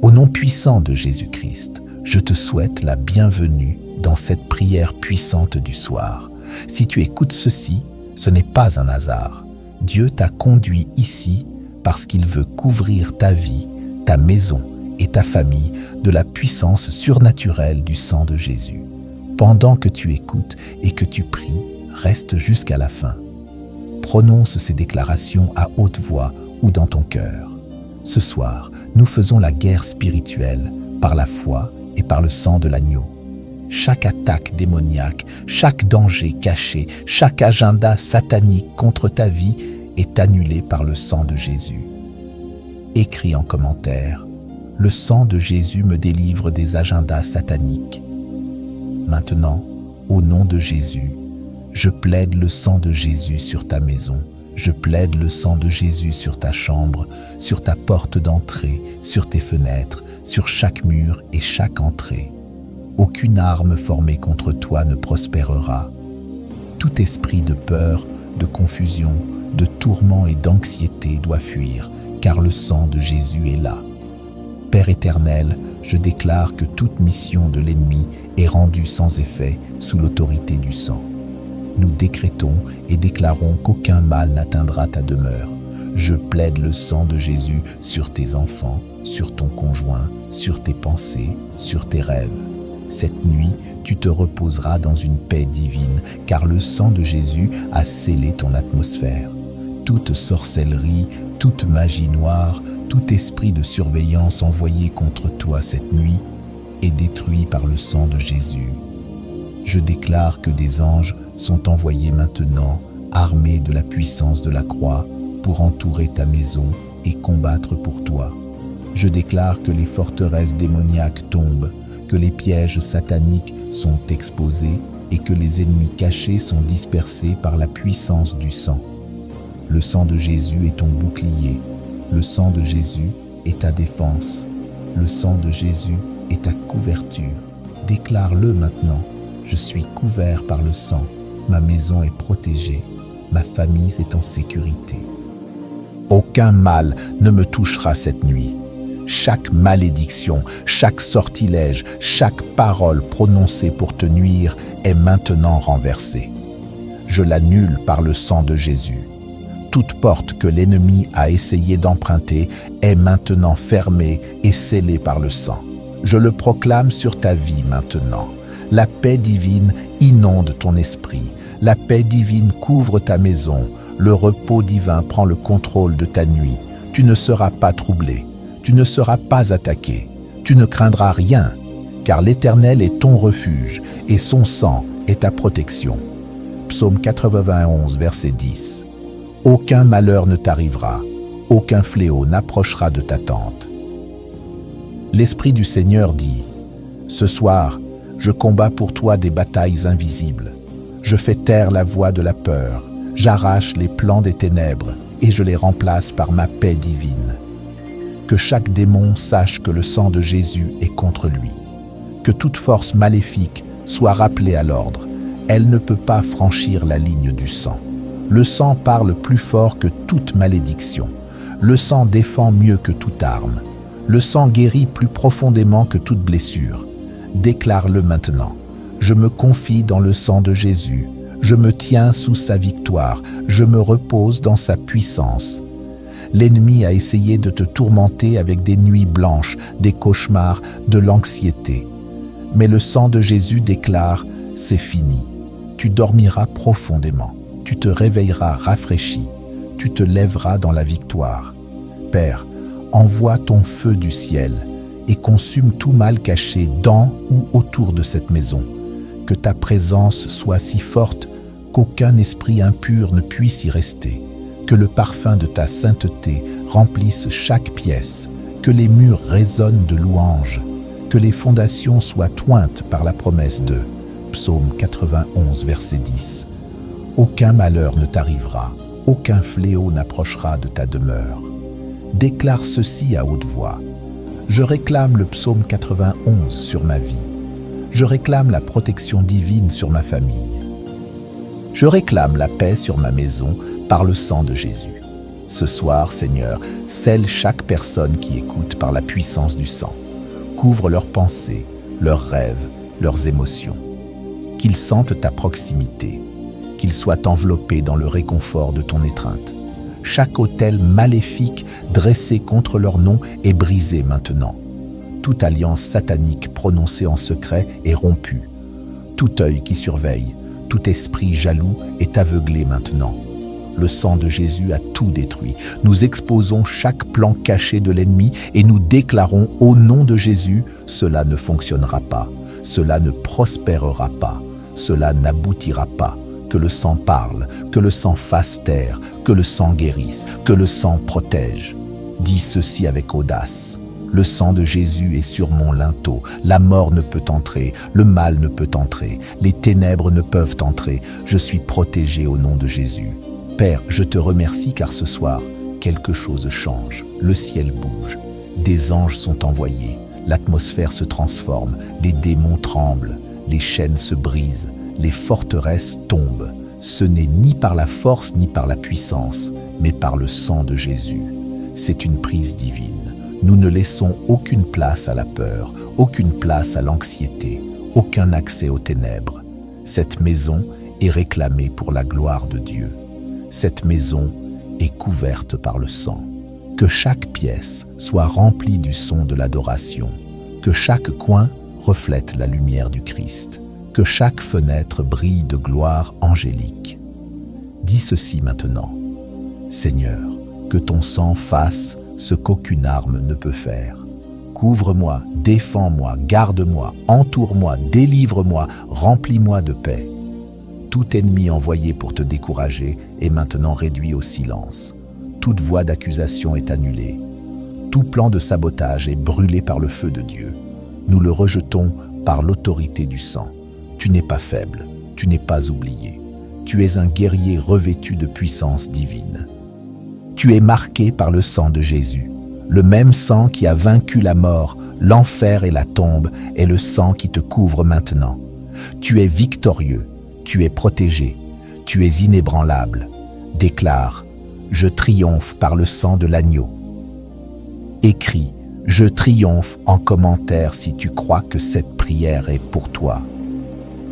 Au nom puissant de Jésus-Christ, je te souhaite la bienvenue dans cette prière puissante du soir. Si tu écoutes ceci, ce n'est pas un hasard. Dieu t'a conduit ici parce qu'il veut couvrir ta vie, ta maison et ta famille de la puissance surnaturelle du sang de Jésus. Pendant que tu écoutes et que tu pries, reste jusqu'à la fin. Prononce ces déclarations à haute voix ou dans ton cœur. Ce soir, nous faisons la guerre spirituelle par la foi et par le sang de l'agneau. Chaque attaque démoniaque, chaque danger caché, chaque agenda satanique contre ta vie est annulé par le sang de Jésus. Écris en commentaire, le sang de Jésus me délivre des agendas sataniques. Maintenant, au nom de Jésus, je plaide le sang de Jésus sur ta maison. Je plaide le sang de Jésus sur ta chambre, sur ta porte d'entrée, sur tes fenêtres, sur chaque mur et chaque entrée. Aucune arme formée contre toi ne prospérera. Tout esprit de peur, de confusion, de tourment et d'anxiété doit fuir, car le sang de Jésus est là. Père éternel, je déclare que toute mission de l'ennemi est rendue sans effet sous l'autorité du sang. Nous décrétons et déclarons qu'aucun mal n'atteindra ta demeure. Je plaide le sang de Jésus sur tes enfants, sur ton conjoint, sur tes pensées, sur tes rêves. Cette nuit, tu te reposeras dans une paix divine, car le sang de Jésus a scellé ton atmosphère. Toute sorcellerie, toute magie noire, tout esprit de surveillance envoyé contre toi cette nuit est détruit par le sang de Jésus. Je déclare que des anges sont envoyés maintenant, armés de la puissance de la croix, pour entourer ta maison et combattre pour toi. Je déclare que les forteresses démoniaques tombent, que les pièges sataniques sont exposés et que les ennemis cachés sont dispersés par la puissance du sang. Le sang de Jésus est ton bouclier. Le sang de Jésus est ta défense. Le sang de Jésus est ta couverture. Déclare-le maintenant. Je suis couvert par le sang. Ma maison est protégée. Ma famille est en sécurité. Aucun mal ne me touchera cette nuit. Chaque malédiction, chaque sortilège, chaque parole prononcée pour te nuire est maintenant renversée. Je l'annule par le sang de Jésus. Toute porte que l'ennemi a essayé d'emprunter est maintenant fermée et scellée par le sang. Je le proclame sur ta vie maintenant. La paix divine inonde ton esprit. La paix divine couvre ta maison. Le repos divin prend le contrôle de ta nuit. Tu ne seras pas troublé. Tu ne seras pas attaqué. Tu ne craindras rien, car l'Éternel est ton refuge et son sang est ta protection. Psaume 91, verset 10. Aucun malheur ne t'arrivera. Aucun fléau n'approchera de ta tente. L'Esprit du Seigneur dit, « Ce soir, je combats pour toi des batailles invisibles. Je fais taire la voix de la peur. J'arrache les plans des ténèbres et je les remplace par ma paix divine. Que chaque démon sache que le sang de Jésus est contre lui. Que toute force maléfique soit rappelée à l'ordre. Elle ne peut pas franchir la ligne du sang. Le sang parle plus fort que toute malédiction. Le sang défend mieux que toute arme. Le sang guérit plus profondément que toute blessure. Déclare-le maintenant. Je me confie dans le sang de Jésus. Je me tiens sous sa victoire. Je me repose dans sa puissance. L'ennemi a essayé de te tourmenter avec des nuits blanches, des cauchemars, de l'anxiété. Mais le sang de Jésus déclare, c'est fini. Tu dormiras profondément. Tu te réveilleras rafraîchi. Tu te lèveras dans la victoire. Père, envoie ton feu du ciel et consume tout mal caché dans ou autour de cette maison. Que ta présence soit si forte qu'aucun esprit impur ne puisse y rester. Que le parfum de ta sainteté remplisse chaque pièce, que les murs résonnent de louanges, que les fondations soient tointes par la promesse de Psaume 91, verset 10. Aucun malheur ne t'arrivera, aucun fléau n'approchera de ta demeure. Déclare ceci à haute voix. Je réclame le Psaume 91 sur ma vie. Je réclame la protection divine sur ma famille. Je réclame la paix sur ma maison par le sang de Jésus. Ce soir, Seigneur, scelle chaque personne qui écoute par la puissance du sang. Couvre leurs pensées, leurs rêves, leurs émotions. Qu'ils sentent ta proximité, qu'ils soient enveloppés dans le réconfort de ton étreinte. Chaque autel maléfique dressé contre leur nom est brisé maintenant. Toute alliance satanique prononcée en secret est rompue. Tout œil qui surveille, tout esprit jaloux est aveuglé maintenant. Le sang de Jésus a tout détruit. Nous exposons chaque plan caché de l'ennemi et nous déclarons au nom de Jésus, cela ne fonctionnera pas, cela ne prospérera pas, cela n'aboutira pas. Que le sang parle, que le sang fasse taire, que le sang guérisse, que le sang protège. Dis ceci avec audace. Le sang de Jésus est sur mon linteau. La mort ne peut entrer, le mal ne peut entrer, les ténèbres ne peuvent entrer. Je suis protégé au nom de Jésus. Père, je te remercie car ce soir, quelque chose change. Le ciel bouge. Des anges sont envoyés. L'atmosphère se transforme. Les démons tremblent. Les chaînes se brisent. Les forteresses tombent. Ce n'est ni par la force ni par la puissance, mais par le sang de Jésus. C'est une prise divine. Nous ne laissons aucune place à la peur, aucune place à l'anxiété, aucun accès aux ténèbres. Cette maison est réclamée pour la gloire de Dieu. Cette maison est couverte par le sang. Que chaque pièce soit remplie du son de l'adoration. Que chaque coin reflète la lumière du Christ. Que chaque fenêtre brille de gloire angélique. Dis ceci maintenant. Seigneur, que ton sang fasse ce qu'aucune arme ne peut faire. Couvre-moi, défends-moi, garde-moi, entoure-moi, délivre-moi, remplis-moi de paix. Tout ennemi envoyé pour te décourager est maintenant réduit au silence. Toute voix d'accusation est annulée. Tout plan de sabotage est brûlé par le feu de Dieu. Nous le rejetons par l'autorité du sang. Tu n'es pas faible, tu n'es pas oublié. Tu es un guerrier revêtu de puissance divine. Tu es marqué par le sang de Jésus. Le même sang qui a vaincu la mort, l'enfer et la tombe est le sang qui te couvre maintenant. Tu es victorieux, tu es protégé, tu es inébranlable. Déclare, je triomphe par le sang de l'agneau. Écris, je triomphe en commentaire si tu crois que cette prière est pour toi.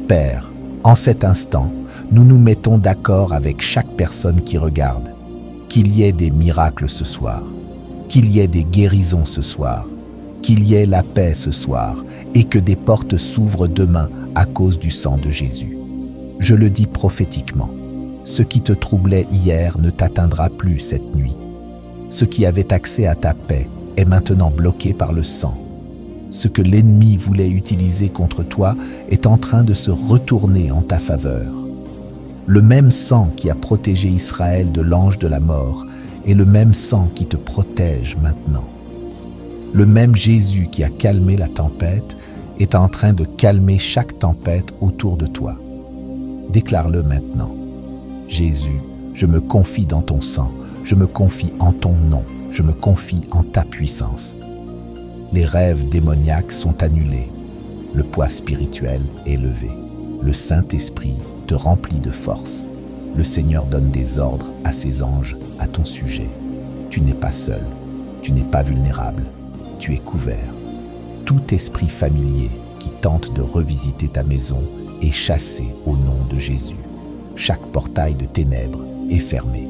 Père, en cet instant, nous nous mettons d'accord avec chaque personne qui regarde. Qu'il y ait des miracles ce soir, qu'il y ait des guérisons ce soir, qu'il y ait la paix ce soir et que des portes s'ouvrent demain à cause du sang de Jésus. Je le dis prophétiquement, ce qui te troublait hier ne t'atteindra plus cette nuit. Ce qui avait accès à ta paix est maintenant bloqué par le sang. Ce que l'ennemi voulait utiliser contre toi est en train de se retourner en ta faveur. Le même sang qui a protégé Israël de l'ange de la mort est le même sang qui te protège maintenant. Le même Jésus qui a calmé la tempête est en train de calmer chaque tempête autour de toi. Déclare-le maintenant. Jésus, je me confie dans ton sang, je me confie en ton nom, je me confie en ta puissance. Les rêves démoniaques sont annulés, le poids spirituel est levé, le Saint-Esprit te remplit de force. Le Seigneur donne des ordres à ses anges à ton sujet. Tu n'es pas seul, tu n'es pas vulnérable, tu es couvert. Tout esprit familier qui tente de revisiter ta maison est chassé au nom de Jésus. Chaque portail de ténèbres est fermé.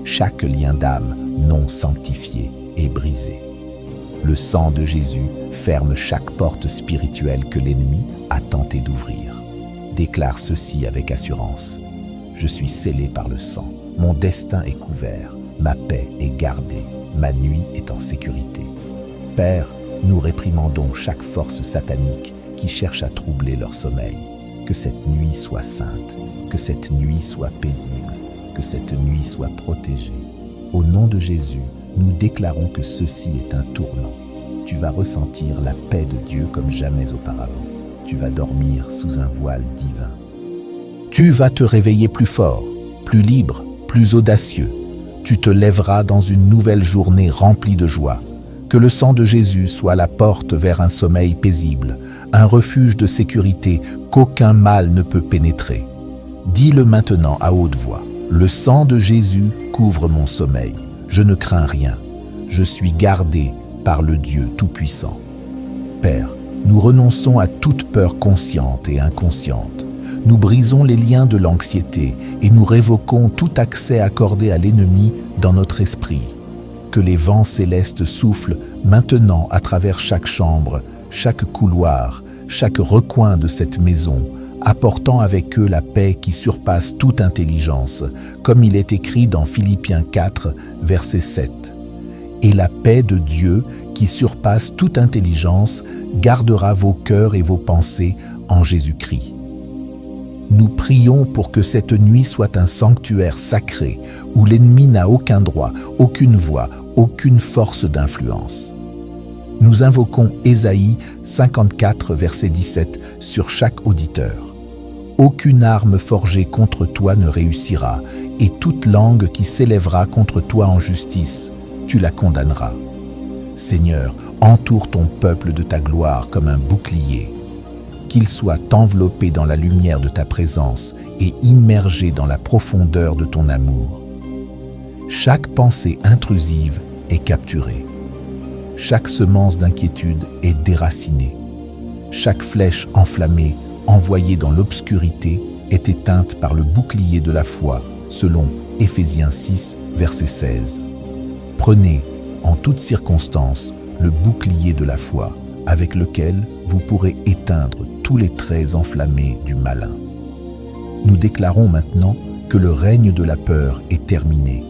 Chaque lien d'âme non sanctifié est brisé. Le sang de Jésus ferme chaque porte spirituelle que l'ennemi a tenté d'ouvrir. Déclare ceci avec assurance. Je suis scellé par le sang. Mon destin est couvert. Ma paix est gardée. Ma nuit est en sécurité. Père, nous réprimandons chaque force satanique qui cherche à troubler leur sommeil. Que cette nuit soit sainte. Que cette nuit soit paisible. Que cette nuit soit protégée. Au nom de Jésus, nous déclarons que ceci est un tournant. Tu vas ressentir la paix de Dieu comme jamais auparavant. Tu vas dormir sous un voile divin. Tu vas te réveiller plus fort, plus libre, plus audacieux. Tu te lèveras dans une nouvelle journée remplie de joie. Que le sang de Jésus soit la porte vers un sommeil paisible, un refuge de sécurité qu'aucun mal ne peut pénétrer. Dis-le maintenant à haute voix. Le sang de Jésus couvre mon sommeil. Je ne crains rien. Je suis gardé par le Dieu Tout-Puissant. Père, nous renonçons à toute peur consciente et inconsciente. Nous brisons les liens de l'anxiété et nous révoquons tout accès accordé à l'ennemi dans notre esprit. Que les vents célestes soufflent maintenant à travers chaque chambre, chaque couloir, chaque recoin de cette maison, apportant avec eux la paix qui surpasse toute intelligence, comme il est écrit dans Philippiens 4, verset 7. Et la paix de Dieu, qui surpasse toute intelligence, gardera vos cœurs et vos pensées en Jésus-Christ. Nous prions pour que cette nuit soit un sanctuaire sacré où l'ennemi n'a aucun droit, aucune voix, aucune force d'influence. Nous invoquons Ésaïe 54, verset 17 sur chaque auditeur. Aucune arme forgée contre toi ne réussira, et toute langue qui s'élèvera contre toi en justice, tu la condamneras. Seigneur, entoure ton peuple de ta gloire comme un bouclier. Qu'il soit enveloppé dans la lumière de ta présence et immergé dans la profondeur de ton amour. Chaque pensée intrusive est capturée. Chaque semence d'inquiétude est déracinée. Chaque flèche enflammée, envoyée dans l'obscurité, est éteinte par le bouclier de la foi, selon Éphésiens 6, verset 16. Prenez, en toutes circonstances, le bouclier de la foi, avec lequel vous pourrez éteindre tous les traits enflammés du malin. Nous déclarons maintenant que le règne de la peur est terminé.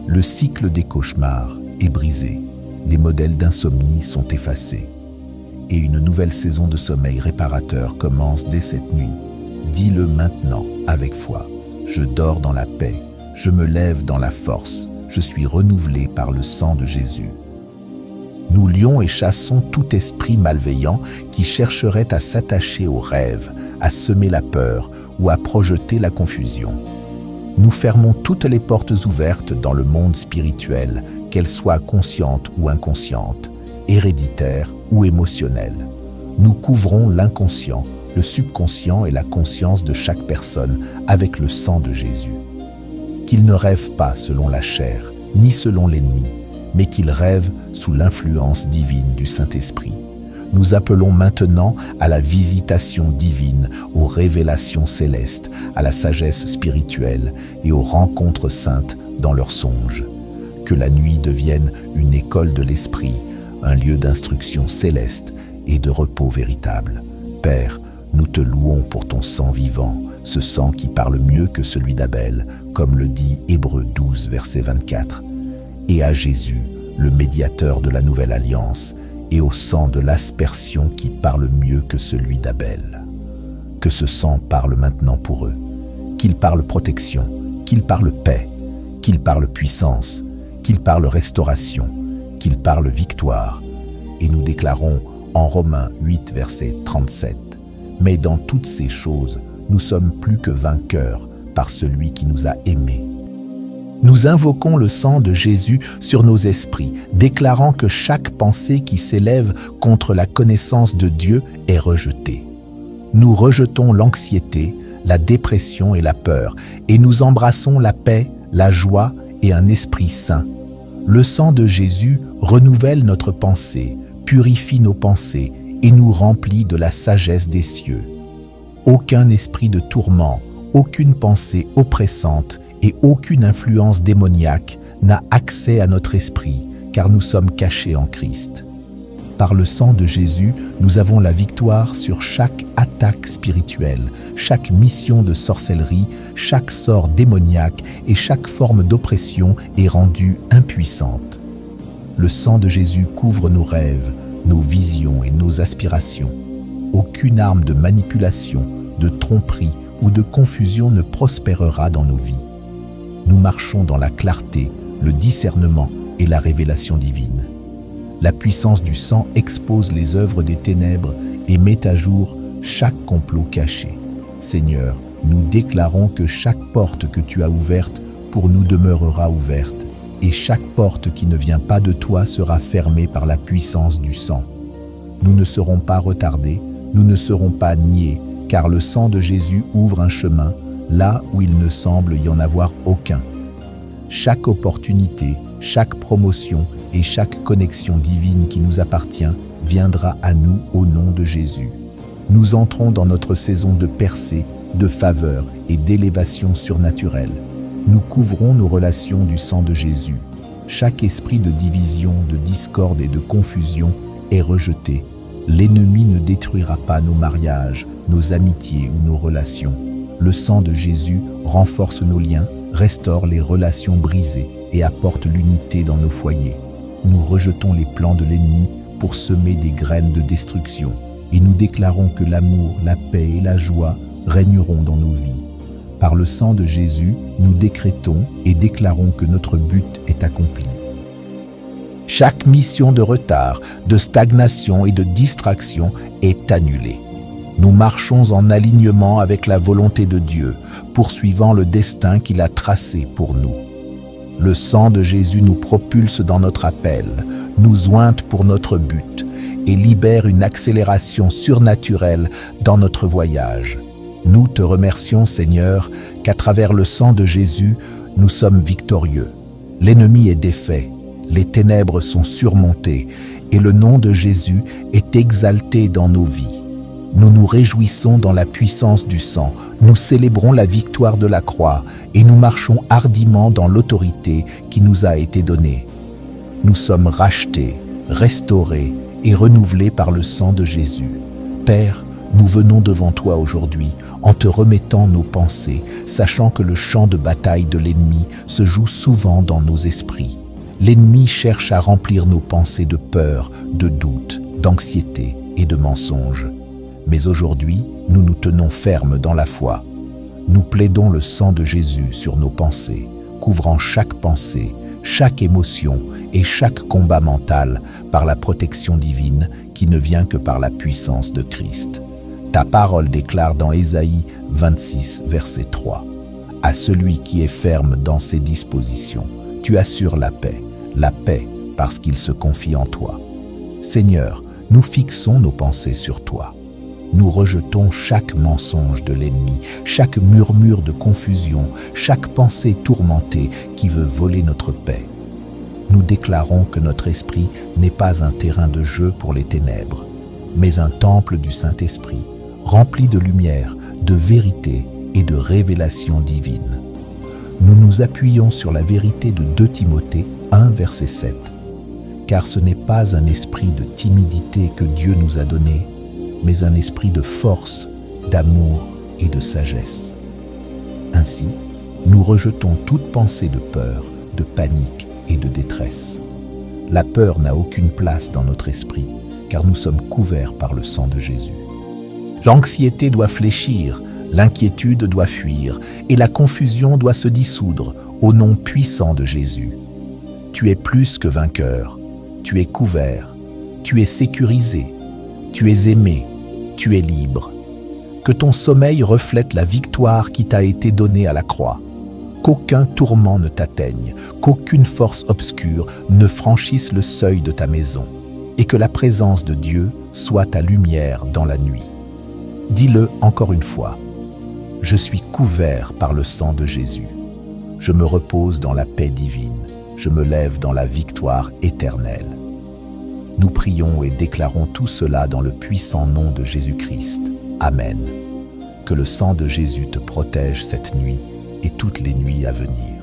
Le cycle des cauchemars est brisé. Les modèles d'insomnie sont effacés. Et une nouvelle saison de sommeil réparateur commence dès cette nuit. Dis-le maintenant avec foi. Je dors dans la paix. Je me lève dans la force. Je suis renouvelé par le sang de Jésus. Nous lions et chassons tout esprit malveillant qui chercherait à s'attacher aux rêves, à semer la peur ou à projeter la confusion. Nous fermons toutes les portes ouvertes dans le monde spirituel, qu'elles soient conscientes ou inconscientes, héréditaires ou émotionnelles. Nous couvrons l'inconscient, le subconscient et la conscience de chaque personne avec le sang de Jésus. Qu'il ne rêve pas selon la chair, ni selon l'ennemi, mais qu'il rêve sous l'influence divine du Saint-Esprit. Nous appelons maintenant à la visitation divine, aux révélations célestes, à la sagesse spirituelle et aux rencontres saintes dans leurs songes. Que la nuit devienne une école de l'esprit, un lieu d'instruction céleste et de repos véritable. Père, nous te louons pour ton sang vivant, ce sang qui parle mieux que celui d'Abel, comme le dit Hébreux 12, verset 24. Et à Jésus, le médiateur de la nouvelle alliance, et au sang de l'aspersion qui parle mieux que celui d'Abel. Que ce sang parle maintenant pour eux, qu'il parle protection, qu'il parle paix, qu'il parle puissance, qu'il parle restauration, qu'il parle victoire. Et nous déclarons en Romains 8, verset 37, « Mais dans toutes ces choses, nous sommes plus que vainqueurs par celui qui nous a aimés. » Nous invoquons le sang de Jésus sur nos esprits, déclarant que chaque pensée qui s'élève contre la connaissance de Dieu est rejetée. Nous rejetons l'anxiété, la dépression et la peur, et nous embrassons la paix, la joie et un esprit saint. Le sang de Jésus renouvelle notre pensée, purifie nos pensées et nous remplit de la sagesse des cieux. Aucun esprit de tourment, aucune pensée oppressante et aucune influence démoniaque n'a accès à notre esprit, car nous sommes cachés en Christ. Par le sang de Jésus, nous avons la victoire sur chaque attaque spirituelle, chaque mission de sorcellerie, chaque sort démoniaque et chaque forme d'oppression est rendue impuissante. Le sang de Jésus couvre nos rêves, nos visions et nos aspirations. Aucune arme de manipulation, de tromperie ou de confusion ne prospérera dans nos vies. Nous marchons dans la clarté, le discernement et la révélation divine. La puissance du sang expose les œuvres des ténèbres et met à jour chaque complot caché. Seigneur, nous déclarons que chaque porte que tu as ouverte pour nous demeurera ouverte, et chaque porte qui ne vient pas de toi sera fermée par la puissance du sang. Nous ne serons pas retardés, nous ne serons pas niais, car le sang de Jésus ouvre un chemin là où il ne semble y en avoir aucun. Chaque opportunité Chaque promotion et chaque connexion divine qui nous appartient viendra à nous au nom de Jésus. Nous entrons dans notre saison de percée, de faveur et d'élévation surnaturelle. Nous couvrons nos relations du sang de Jésus. Chaque esprit de division, de discorde et de confusion est rejeté. L'ennemi ne détruira pas nos mariages, nos amitiés ou nos relations. Le sang de Jésus renforce nos liens, restaure les relations brisées et apporte l'unité dans nos foyers. Nous rejetons les plans de l'ennemi pour semer des graines de destruction et nous déclarons que l'amour, la paix et la joie régneront dans nos vies. Par le sang de Jésus, nous décrétons et déclarons que notre but est accompli. Chaque mission de retard, de stagnation et de distraction est annulée. Nous marchons en alignement avec la volonté de Dieu, poursuivant le destin qu'il a tracé pour nous. Le sang de Jésus nous propulse dans notre appel, nous ointe pour notre but et libère une accélération surnaturelle dans notre voyage. Nous te remercions, Seigneur, qu'à travers le sang de Jésus, nous sommes victorieux. L'ennemi est défait, les ténèbres sont surmontées et le nom de Jésus est exalté dans nos vies. Nous nous réjouissons dans la puissance du sang, nous célébrons la victoire de la croix et nous marchons hardiment dans l'autorité qui nous a été donnée. Nous sommes rachetés, restaurés et renouvelés par le sang de Jésus. Père, nous venons devant toi aujourd'hui en te remettant nos pensées, sachant que le champ de bataille de l'ennemi se joue souvent dans nos esprits. L'ennemi cherche à remplir nos pensées de peur, de doute, d'anxiété et de mensonges. Mais aujourd'hui, nous nous tenons fermes dans la foi. Nous plaidons le sang de Jésus sur nos pensées, couvrant chaque pensée, chaque émotion et chaque combat mental par la protection divine qui ne vient que par la puissance de Christ. Ta parole déclare dans Ésaïe 26, verset 3. « À celui qui est ferme dans ses dispositions, tu assures la paix parce qu'il se confie en toi. » Seigneur, nous fixons nos pensées sur toi. Nous rejetons chaque mensonge de l'ennemi, chaque murmure de confusion, chaque pensée tourmentée qui veut voler notre paix. Nous déclarons que notre esprit n'est pas un terrain de jeu pour les ténèbres, mais un temple du Saint-Esprit, rempli de lumière, de vérité et de révélation divine. Nous nous appuyons sur la vérité de 2 Timothée 1, verset 7. Car ce n'est pas un esprit de timidité que Dieu nous a donné, mais un esprit de force, d'amour et de sagesse. Ainsi, nous rejetons toute pensée de peur, de panique et de détresse. La peur n'a aucune place dans notre esprit, car nous sommes couverts par le sang de Jésus. L'anxiété doit fléchir, l'inquiétude doit fuir, et la confusion doit se dissoudre au nom puissant de Jésus. Tu es plus que vainqueur, tu es couvert, tu es sécurisé, tu es aimé, tu es libre. Que ton sommeil reflète la victoire qui t'a été donnée à la croix. Qu'aucun tourment ne t'atteigne, qu'aucune force obscure ne franchisse le seuil de ta maison, et que la présence de Dieu soit ta lumière dans la nuit. Dis-le encore une fois. Je suis couvert par le sang de Jésus. Je me repose dans la paix divine. Je me lève dans la victoire éternelle. Nous prions et déclarons tout cela dans le puissant nom de Jésus-Christ. Amen. Que le sang de Jésus te protège cette nuit et toutes les nuits à venir.